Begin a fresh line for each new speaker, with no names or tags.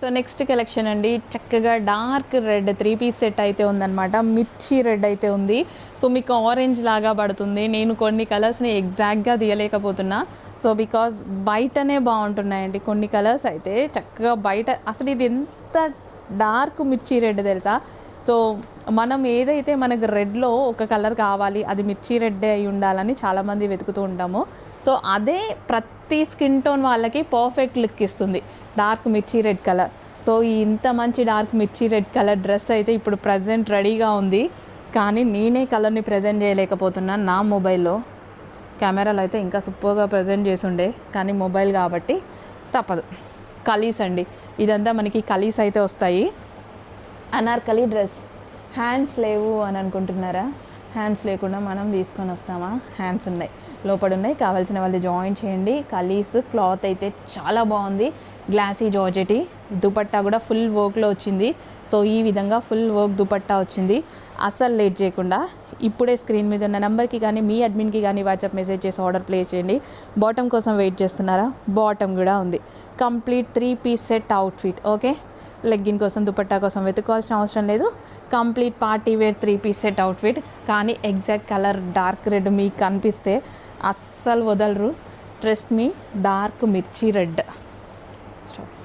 So next collection అండి, చక్కగా dark red 3 piece set అయితే ఉందన్నమాట. మిర్చి రెడ్ అయితే ఉంది. సో మీకు ఆరెంజ్ లాగా పడుతుంది. నేను కొన్ని కలర్స్ని ఎగ్జాక్ట్గా తీయలేకపోతున్నా, సో బికాజ్ బయటనే బాగుంటున్నాయండి కొన్ని కలర్స్ అయితే. చక్కగా బయట అసలు ఇది ఎంత డార్క్ మిర్చి రెడ్ తెలుసా. సో మనం ఏదైతే మనకు రెడ్లో ఒక కలర్ కావాలి, అది మిర్చి రెడ్డే అయి ఉండాలని చాలామంది వెతుకుతూ ఉంటాము. సో అదే ప్రతి స్కిన్ టోన్ వాళ్ళకి పర్ఫెక్ట్ లుక్ ఇస్తుంది dark mirchi red colour. So ఇంత మంచి dark mirchi red colour dress అయితే ఇప్పుడు ప్రజెంట్ రెడీగా ఉంది, కానీ నేనే కలర్ని ప్రజెంట్ చేయలేకపోతున్నాను నా మొబైల్లో. కెమెరాలో అయితే ఇంకా సూపర్గా ప్రజెంట్ చేసుండే, కానీ మొబైల్ కాబట్టి తప్పదు. కలీస్ అండి, ఇదంతా మనకి కలీస్ అయితే వస్తాయి. అనార్కలి డ్రెస్. హ్యాండ్స్ లేవు అని అనుకుంటున్నారా? హ్యాండ్స్ లేకుండా మనం తీసుకొని వస్తామా? హ్యాండ్స్ ఉన్నాయి, లోపల ఉన్నాయి. కావాల్సిన వాళ్ళు జాయిన్ చేయండి. కలీస్ క్లాత్ అయితే చాలా బాగుంది, గ్లాసీ జార్జెటీ. దుపట్టా కూడా ఫుల్ వర్క్లో వచ్చింది. సో ఈ విధంగా ఫుల్ వర్క్ దుపట్టా వచ్చింది. అస్సలు లేట్ చేయకుండా ఇప్పుడే స్క్రీన్ మీద ఉన్న నెంబర్కి కానీ మీ అడ్మిన్కి కానీ వాట్సాప్ మెసేజ్ చేసి ఆర్డర్ ప్లేస్ చేయండి. బాటమ్ కోసం వెయిట్ చేస్తున్నారా? బాటమ్ కూడా ఉంది. Complete 3 piece set outfit. Okay, legging కోసం దుపట్టా కోసం వెతుక్కోవాల్సిన అవసరం లేదు. Complete party wear 3 piece set outfit. కానీ ఎగ్జాక్ట్ కలర్ డార్క్ రెడ్ మీకు కనిపిస్తే అస్సలు వదలరు. Trust me, dark mirchi red. Stop.